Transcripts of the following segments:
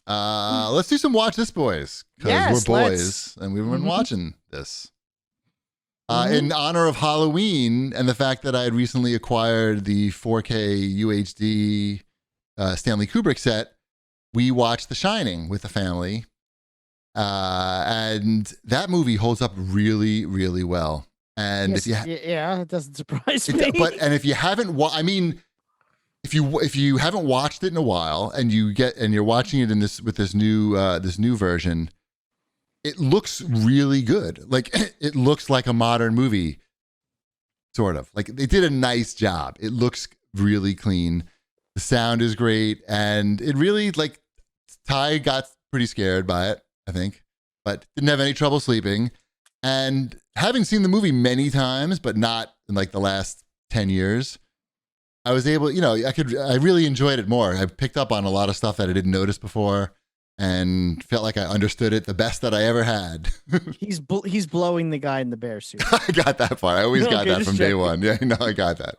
Let's do some Watch This Boys, because Yes, we're boys let's. and we've been Mhm. watching this. Mhm. In honor of Halloween and the fact that I had recently acquired the 4K UHD Stanley Kubrick set, we watched The Shining with the family. And that movie holds up really, really well. And Yes, if you yeah, it doesn't surprise me. if you haven't if you haven't watched it in a while and you're watching it in this new version, it looks really good. Like it looks like a modern movie, sort of. Like they did a nice job. It looks really clean. The sound is great, and it really, like, Ty got pretty scared by it, I think, but didn't have any trouble sleeping. And having seen the movie many times, but not in like the last 10 years, I was able, I really enjoyed it more. I picked up on a lot of stuff that I didn't notice before and felt like I understood it the best that I ever had. He's blowing the guy in the bear suit. I got that part. I always got that just from day checking. one. Yeah, I got that.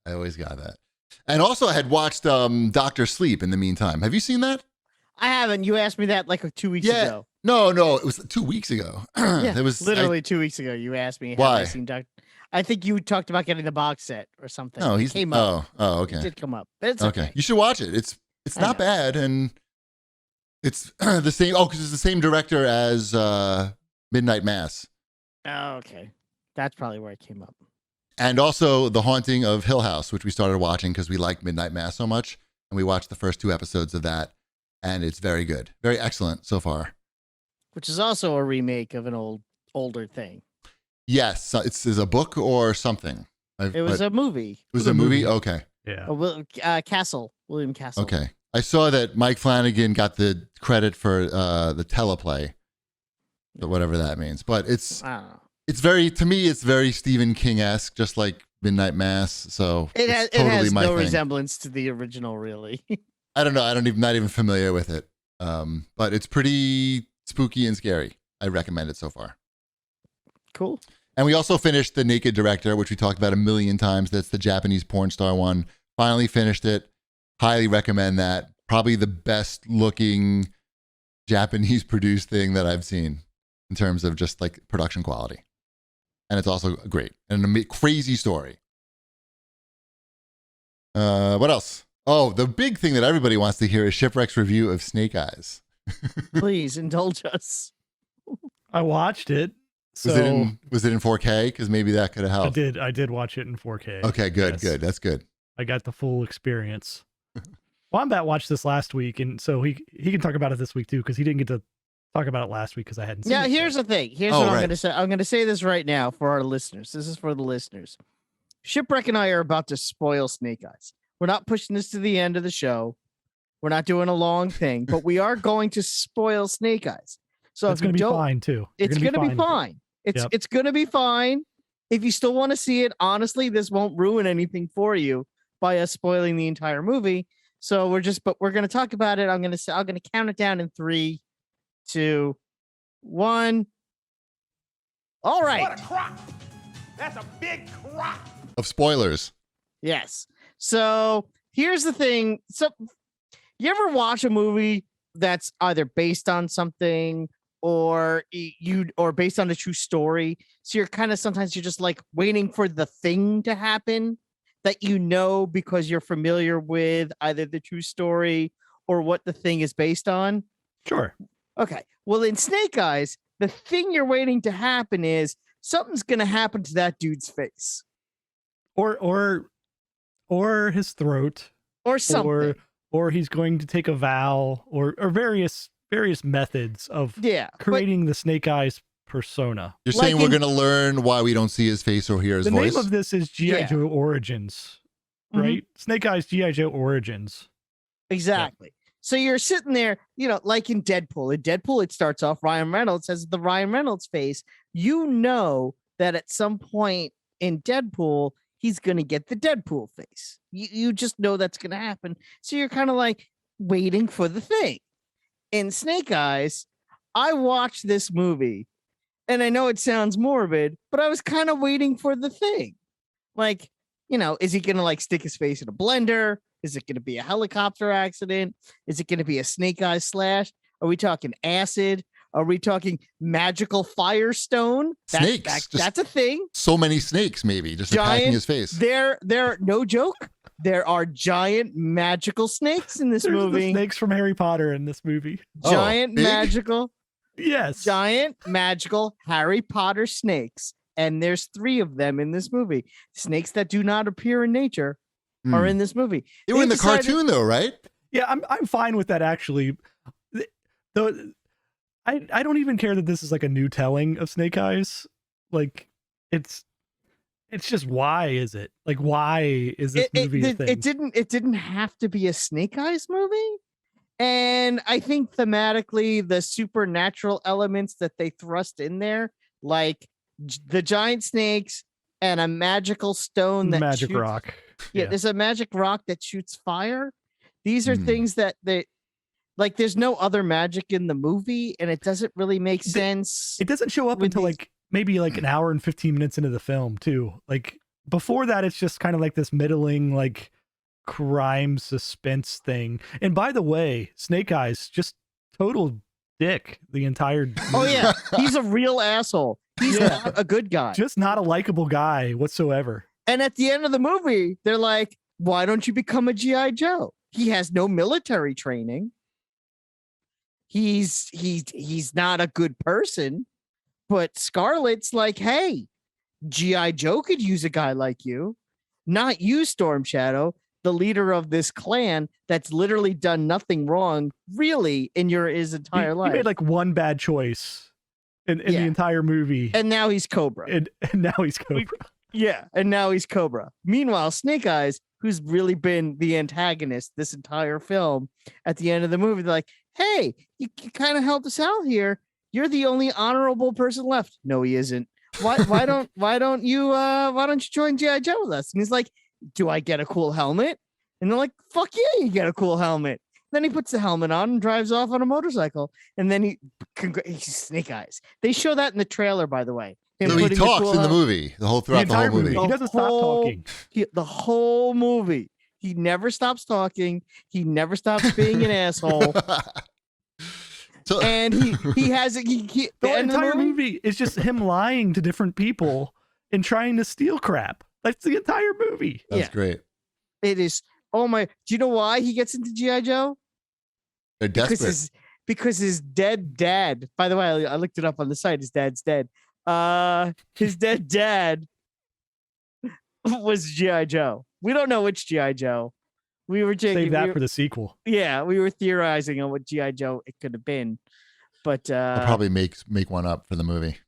I always got that. And also I had watched Dr. Sleep in the meantime. Have you seen that? I haven't. You asked me that like 2 weeks ago. No, it was 2 weeks ago. Yeah, it was literally 2 weeks ago. You asked me. Why? Have I seen I think you talked about getting the box set or something. No, It came up. Oh, It okay. did come up. But it's okay. You should watch it. It's I not know. bad, and it's the same. Oh, because it's the same director as Midnight Mass, Oh, okay. That's probably where it came up. and also The Haunting of Hill House, which we started watching because we liked Midnight Mass so much, and we watched the first 2 episodes of that, and it's very good, very excellent so far. Which is also a remake of an older thing. Yes, so it's a book or something. It was a movie. It was a movie. Okay. Yeah. William Castle. Okay. I saw that Mike Flanagan got the credit for the teleplay, whatever that means. But it's I don't know. to me, it's very Stephen King-esque, just like Midnight Mass. So It it's has totally my no thing. resemblance to the original, really. I don't know. Not even familiar with it. But it's pretty spooky and scary. I recommend it so far. Cool. And we also finished The Naked Director, which we talked about a million times. That's the Japanese porn star one. Finally finished it. Highly recommend that. Probably the best looking Japanese produced thing that I've seen in terms of just like production quality. And it's also great and a crazy story. What else? Oh, the big thing that everybody wants to hear is Shipwreck's review of Snake Eyes. Please indulge us. I watched it. So Was it in 4K? Because maybe that could have helped. I did watch it in 4K. Okay, good, Yes. good. That's good. I got the full experience. Wombat watched this last week, and so he can talk about it this week too, because he didn't get to talk about it last week because I hadn't seen Now, it. here's the thing. Here's what I'm going to say. I'm going to say this right now for our listeners. This is for the listeners. Shipwreck and I are about to spoil Snake Eyes. We're not pushing this to the end of the show. We're not doing a long thing, but we are going to spoil Snake Eyes. So It's if you going to be don't, fine too. it's going to be fine. It's going to be fine. If you still want to see it, honestly, this won't ruin anything for you by us spoiling the entire movie. So we're going to talk about it. I'm going to count it down in 3, 2, 1. All right. What a crop! That's a big crop! Of spoilers. Yes. So here's the thing. So you ever watch a movie that's either based on something or based on a true story? So you're kind of sometimes you're just like waiting for the thing to happen that because you're familiar with either the true story or what the thing is based on. Sure. Okay. Well, in Snake Eyes, the thing you're waiting to happen is something's going to happen to that dude's face Or his throat, or something. or he's going to take a vow, or various methods of creating the Snake Eyes persona. You're saying we're going to learn why we don't see his face or hear his The voice? name of this is G.I. Joe Origins, right? Snake Eyes G.I. Joe Origins. Exactly. Yeah. So you're sitting there, like in Deadpool. In Deadpool, it starts off Ryan Reynolds has the Ryan Reynolds face. You know that at some point in Deadpool, he's going to get the Deadpool face. You just know that's going to happen. So you're kind of like waiting for the thing. In Snake Eyes, I watched this movie, and I know it sounds morbid, but I was kind of waiting for the thing. Like, is he going to like stick his face in a blender? Is it going to be a helicopter accident? Is it going to be a snake eye slash? Are we talking acid? Are we talking magical firestone? Snakes. That's a thing. So many snakes, maybe just attacking his face. There, no joke. There are giant magical snakes in this There's movie. the snakes from Harry Potter in this movie. Giant big? magical, Yes. giant magical Harry Potter snakes. And there's 3 of them in this movie. Snakes that do not appear in nature are in this movie. They were in the cartoon, though, right? Yeah, I'm fine with that actually. Though I don't even care that this is like a new telling of Snake Eyes. Like it's just, why is it? Like, why is this movie a thing? It didn't have to be a Snake Eyes movie. And I think thematically the supernatural elements that they thrust in there, like the giant snakes and a magical stone that magic shoots, rock. Yeah, there's a magic rock that shoots fire. These are things that like there's no other magic in the movie, and it doesn't really make sense. It doesn't show up until like maybe like an hour and 15 minutes into the film too. Like before that, it's just kind of like this middling like crime suspense thing. And by the way, Snake Eyes just total dick the entire movie. Oh yeah, he's a real asshole. He's not a good guy. Just not a likable guy whatsoever. And at the end of the movie, they're like, why don't you become a G.I. Joe? He has no military training. He's not a good person. But Scarlett's like, hey, G.I. Joe could use a guy like you. Not you, Storm Shadow, the leader of this clan that's literally done nothing wrong, really, in his entire life. He made like one bad choice in the entire movie. And now he's Cobra. And now he's Cobra. Yeah, and now he's Cobra. Meanwhile, Snake Eyes, who's really been the antagonist this entire film, at the end of the movie, they're like, hey, you kind of helped us out here. You're the only honorable person left. No, he isn't. Why don't you join G.I. Joe with us? And he's like, do I get a cool helmet? And they're like, fuck yeah, you get a cool helmet. Then he puts the helmet on and drives off on a motorcycle. And then he's Snake Eyes. They show that in the trailer, by the way. So he talks in the movie, throughout the whole movie. He doesn't stop talking. The whole movie. He never stops talking. He never stops being an asshole. So, and he has the entire movie is just him lying to different people and trying to steal crap. That's the entire movie. That's great. It is. Oh my! Do you know why he gets into G.I. Joe? They're desperate. Because his dead dad. By the way, I looked it up on the site. His dad's dead. His dead dad was G.I. Joe. We don't know which G.I. Joe. We were save that for the sequel. Yeah, we were theorizing on what G.I. Joe it could have been, but I'll probably make one up for the movie,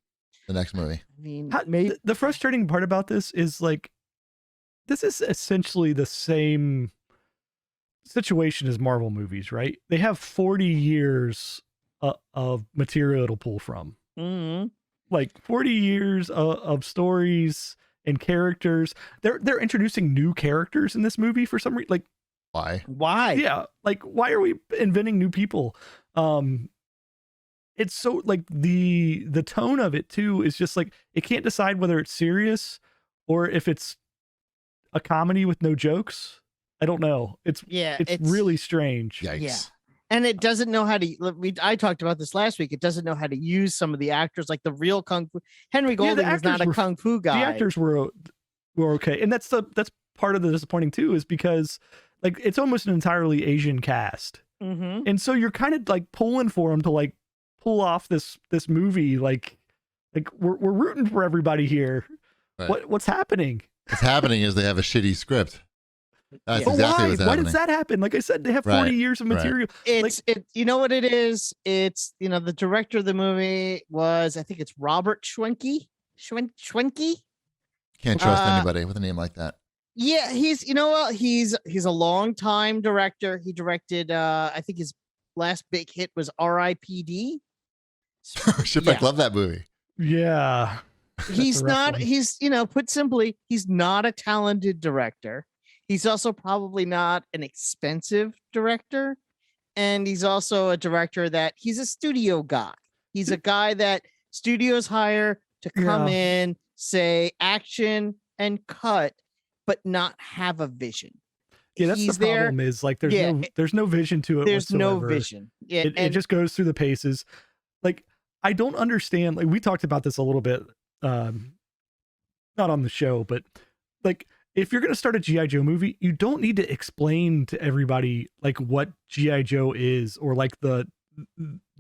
the next movie. I mean, the frustrating part about this is like, this is essentially the same situation as Marvel movies, right? They have 40 years of material to pull from. Mm-hmm. Like 40 years of stories and characters. They're introducing new characters in this movie for some reason. Like, why? Yeah, like why are we inventing new people? It's so like the tone of it too is just like it can't decide whether it's serious or if it's a comedy with no jokes. I don't know. It's really strange. Yikes. Yeah. And it doesn't know how to. I talked about this last week. It doesn't know how to use some of the actors, like the real kung fu. Henry Golding is not a kung fu guy. The actors were okay, and that's part of the disappointing too, is because like it's almost an entirely Asian cast, and so you're kind of like pulling for them to like pull off this movie. Like we're rooting for everybody here. Right. What's happening? What's happening is they have a shitty script. That's but exactly why? what's happening. Why does that happen? Like I said, they have 40 years of material. It's you know what it is? It's the director of the movie was, I think it's Robert Schwenke. Schwenke? Can't trust anybody with a name like that. Yeah, he's a long time director. He directed I think his last big hit was R.I.P.D. Shipwreck, love that movie. Yeah. He's put simply, he's not a talented director. He's also probably not an expensive director. And he's also a director that he's a studio guy. He's a guy that studios hire to come in, say action and cut, but not have a vision. Yeah, that's he's the there. problem. Is like Yeah, there's no vision to it. There's no whatsoever. vision. Yeah, It just goes through the paces. Like I don't understand. Like we talked about this a little bit, not on the show, but like if you're gonna start a GI Joe movie, you don't need to explain to everybody like what GI Joe is or like the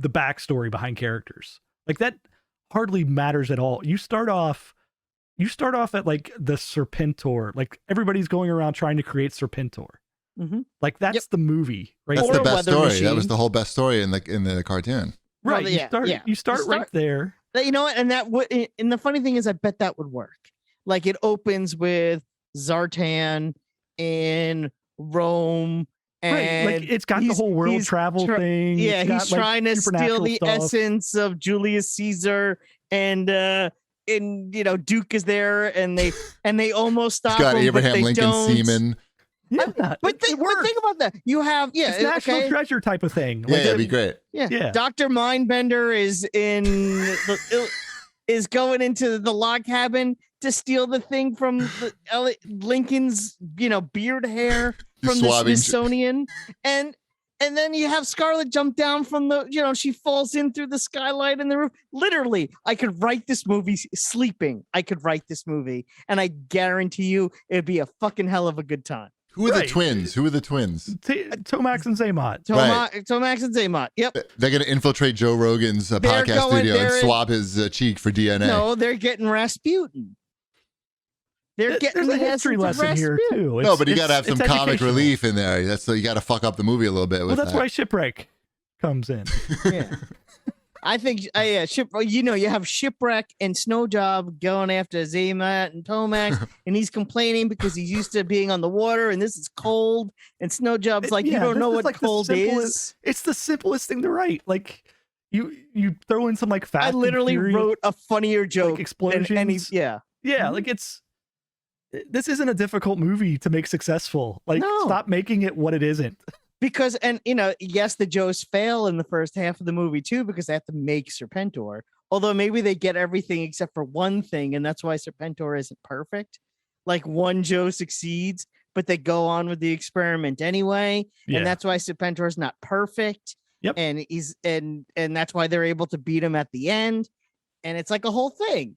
backstory behind characters. Like that hardly matters at all. You start off at like the Serpentor. Like everybody's going around trying to create Serpentor. Like that's the movie, right? That's Or the a best weather story. machine. That was the whole best story in the cartoon. Right. Well, You start right there. You know what? And that would. And the funny thing is, I bet that would work. Like it opens with Zartan in Rome. And right. Like it's got the whole world travel thing. Yeah, It's got, he's trying to steal the stuff. essence of Julius Caesar, and you know Duke is there, and they almost stop It's got him, Abraham but they Lincoln don't. semen. Yeah, But think about that. You have it's national treasure type of thing. Yeah, Like, it'd be great. Yeah. Dr. Mindbender is going into the log cabin to steal the thing from Lincoln's, beard hair from the Smithsonian. And then you have Scarlet jump down from she falls in through the skylight in the roof. Literally, I could write this movie sleeping. I could write this movie, and I guarantee you it'd be a fucking hell of a good time. Who are the twins? Tomax and Zaymot. Tomax and Zaymot. Yep. They're going to infiltrate Joe Rogan's podcast studio and swab his cheek for DNA. No, they're getting Rasputin. They're getting There's a history lesson here too. No, but you got to have some comic relief in there. That's so you got to fuck up the movie a little bit. Well, that's why Shipwreck comes in. Yeah. I think, you have Shipwreck and Snowjob going after Zaymot and Tomax, and he's complaining because he's used to being on the water, and this is cold. And Snowjob's like, you don't know what cold is. It's the simplest thing to write. Like, you throw in some like fast. I literally wrote a funnier joke. Like explosions. Yeah, like this isn't a difficult movie to make successful. Like, stop making it what it isn't. Because, yes, the Joes fail in the first half of the movie too, because they have to make Serpentor. Although maybe they get everything except for one thing, and that's why Serpentor isn't perfect. Like one Joe succeeds, but they go on with the experiment anyway, and that's why Serpentor is not perfect. Yep. And that's why they're able to beat him at the end, and it's like a whole thing.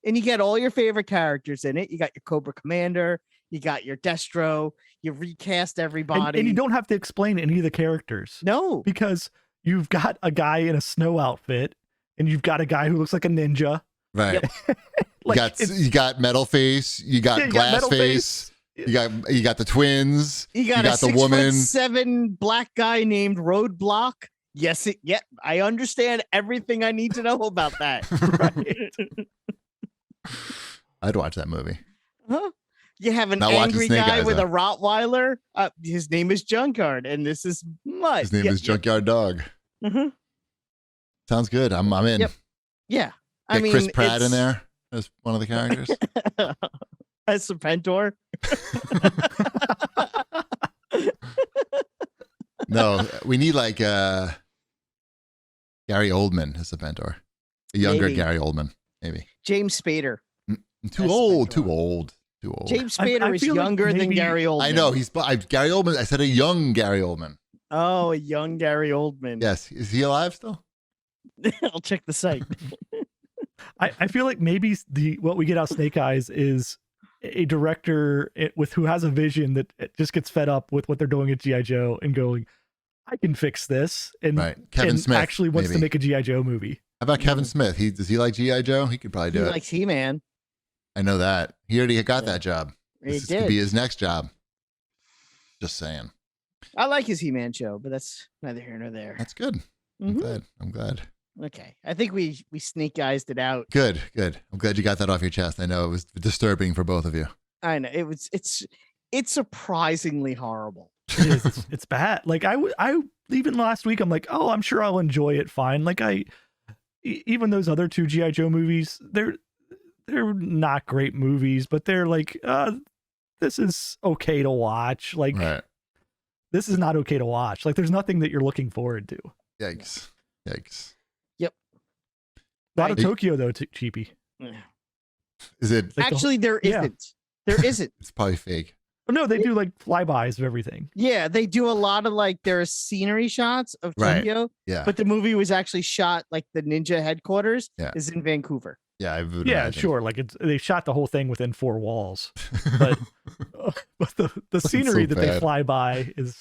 And you get all your favorite characters in it. You got your Cobra Commander, you got your Destro. You recast everybody. And you don't have to explain any of the characters. No. Because you've got a guy in a snow outfit and you've got a guy who looks like a ninja. Right. You got Metal Face, you got Glass Face, you got the twins, you got the woman. 6'7" black guy named Roadblock. Yes, I understand everything I need to know about that. Right. I'd watch that movie. Huh? You have an angry guy with a Rottweiler. His name is Junkyard, and this is Mud. His name is Junkyard Dog. Mm-hmm. Sounds good. I'm in. Yep. Yeah. Get Chris Pratt in there as one of the characters. As Serpentor. No, we need like Gary Oldman as Serpentor. A younger Gary Oldman, maybe. James Spader. Too old. James Spader is younger than Gary Oldman. I know Gary Oldman. I said a young Gary Oldman. Oh, a young Gary Oldman. Yes, is he alive still? I'll check the site. I feel like maybe what we get out of Snake Eyes is a director who has a vision that just gets fed up with what they're doing at G.I. Joe and going, I can fix this, and Kevin Smith actually wants to make a G.I. Joe movie. How about Kevin Smith? Does he like G.I. Joe? He could probably do it. He likes He-Man. I know that. He already got that job. This could be his next job. Just saying. I like his He-Man show, but that's neither here nor there. That's good. Mm-hmm. I'm glad. Okay. I think we Snake Eyes'd it out. Good. I'm glad you got that off your chest. I know it was disturbing for both of you. I know. It's surprisingly horrible. It's bad. Like I even last week I'm like, oh, I'm sure I'll enjoy it fine. Like even those other two G.I. Joe movies, they're not great movies, but they're like, this is okay to watch. Like, this is not okay to watch. Like, there's nothing that you're looking forward to. Yikes. Yep. A lot of Tokyo, though, cheapy. Is it? Actually, there isn't. There isn't. It's probably fake. No, they do like flybys of everything. Yeah, they do a lot of like their scenery shots of Right. Tokyo, Yeah. but the movie was actually shot like the ninja headquarters is in Vancouver. Yeah. I would Yeah, imagine. sure. Like they shot the whole thing within 4 walls, but the scenery that they fly by is.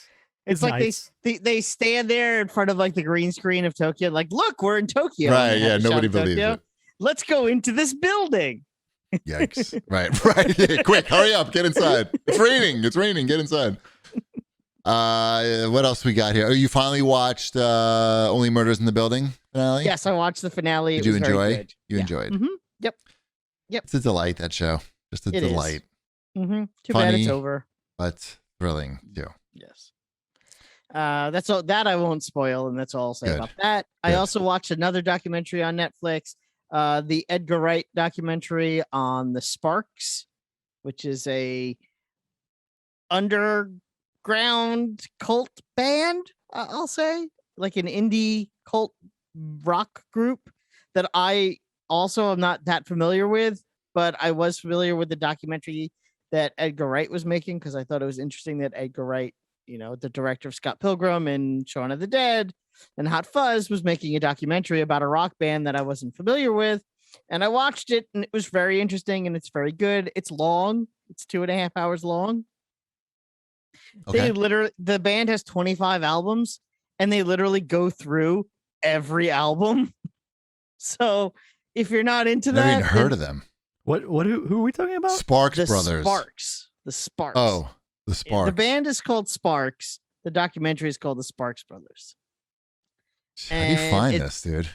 It's like nice. they stand there in front of like the green screen of Tokyo, like, look, we're in Tokyo. Right. Yeah. Nobody believes it. Let's go into this building. Yikes. Right. Yeah, quick, hurry up. Get inside. It's raining. Get inside. What else we got here? Oh, you finally watched Only Murders in the Building finale? Yes, I watched the finale. Did it you was enjoy? Very good. You enjoyed? Mm-hmm. Yep. It's a delight, that show. Just a delight. Mm-hmm. Too Funny, bad it's over. But thrilling too. Yes. That's all that I won't spoil, and that's all I'll say Good. about that. I also watched another documentary on Netflix, the Edgar Wright documentary on the Sparks, which is a underground cult band, I'll say, like an indie cult rock group that I also am not that familiar with, but I was familiar with the documentary that Edgar Wright was making because I thought it was interesting that Edgar Wright, you know, the director of Scott Pilgrim and Shaun of the Dead and Hot Fuzz, was making a documentary about a rock band that I wasn't familiar with. And I watched it and it was very interesting and it's very good. It's long. It's 2.5 hours long. Okay. The band has 25 albums and they literally go through every album. So if you're not into Never that, even heard of them. Who are we talking about? Sparks the Brothers. The Sparks. Oh, the Sparks. The band is called Sparks. The documentary is called The Sparks Brothers. How do you find this, dude?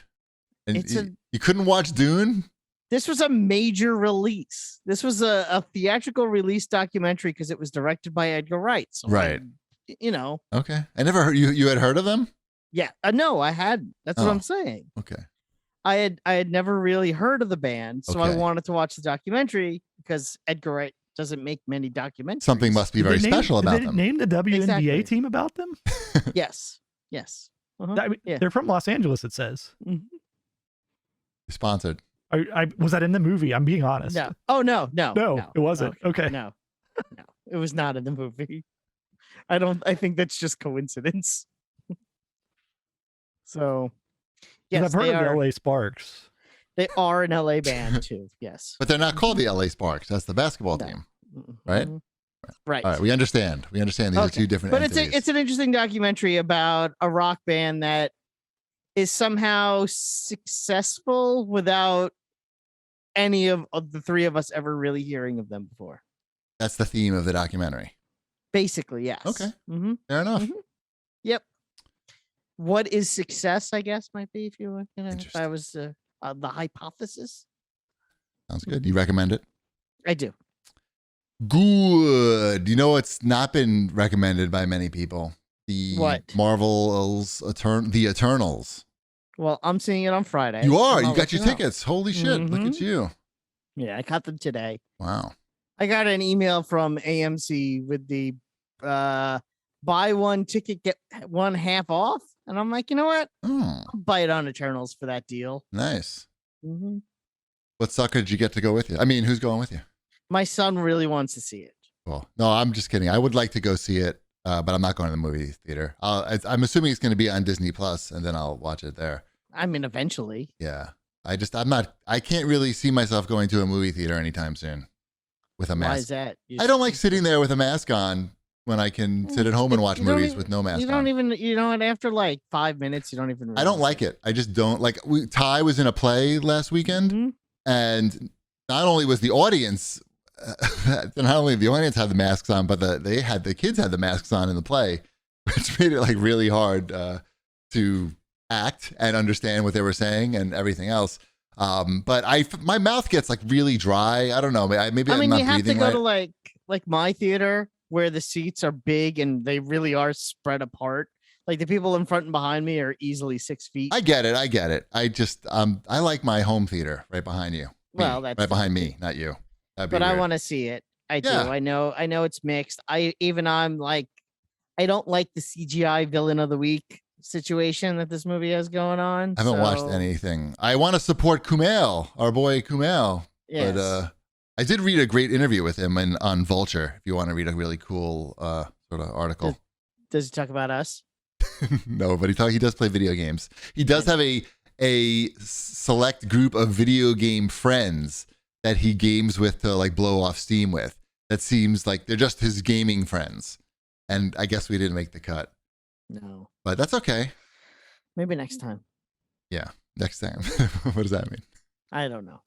And you couldn't watch Dune? This was a major release. This was a theatrical release documentary because it was directed by Edgar Wright. So right. Okay. I never heard you had heard of them? Yeah. No, I hadn't. That's what I'm saying. Okay. I had never really heard of the band, so I Okay. wanted to watch the documentary because Edgar Wright doesn't make many documentaries. Something must be very special about them. Name the WNBA Exactly. team about them? Yes. Uh-huh. I mean, Yeah. They're from Los Angeles, it says. Mhm. Sponsored. Was that in the movie? I'm being honest. No. Oh no, it wasn't. Okay. No, it was not in the movie. I think that's just coincidence. So, 'Cause yes, I've heard they of the are. LA Sparks. They are an LA band too. Yes. But they're not called the LA Sparks. That's the basketball No. team. Right? Mhm. Right. All right. We understand. These are Okay. two different But entities. it's an interesting documentary about a rock band that is somehow successful without any of the three of us ever really hearing of them before. That's the theme of the documentary. Basically, yes. Okay. Mm-hmm. Fair enough. Mhm. Yep. What is success, I guess, might be if you were, if Interesting. I was the hypothesis. Sounds good. You recommend it? I do. Good. You know what's not been recommended by many people? The What? Marvel's The Eternals. Well, I'm seeing it on Friday. You are. and You I'll got let your you know. tickets. Holy shit. Look at you. Yeah, I got them today. Wow. I got an email from AMC with the buy one ticket, get one half off. And I'm like, you know what? Oh, I'll buy it on Eternals for that deal. nice. Mm-hmm. What sucker did you get to go with you? I mean, who's going with you? My son really wants to see it. Well, no, I'm just kidding. I would like to go see it, but I'm not going to the movie theater. I'm assuming it's going to be on Disney Plus, and then I'll watch it there. I mean, eventually. Yeah. I can't really see myself going to a movie theater anytime soon with a Why mask. is that? I don't like sitting there with a mask on when I can sit at home and watch You don't movies even- with no mask You on. don't even, and after like 5 minutes, you don't even. I don't like it. I just don't like. Ty was in a play last weekend, Mhm. and not only was the audience, not only the audience had the masks on, but the kids had the masks on in the play, which made it like really hard to act and understand what they were saying and everything else. But my mouth gets like really dry. I don't know. Maybe I mean, I'm not you have to breathing go right. to like my theater where the seats are big and they really are spread apart. Like the people in front and behind me are easily 6 feet. I get it. I just I like my home theater right behind you. Me, Well, that's right behind me, not you. That'd be but I weird. want to see it. I do. Yeah. I know it's mixed. I'm like, I don't like the CGI villain of the week situation that this movie has going on. I haven't watched so, anything. I want to support Kumail, our boy Kumail, Yes. but I did read a great interview with him on Vulture. If you want to read a really cool sort of article. Does he talk about us? No, but he does play video games. He does have a select group of video game friends that he games with to like blow off steam with. That seems like they're just his gaming friends. And I guess we didn't make the cut. No. But that's okay. Maybe next time. Yeah, next time. What does that mean? I don't know.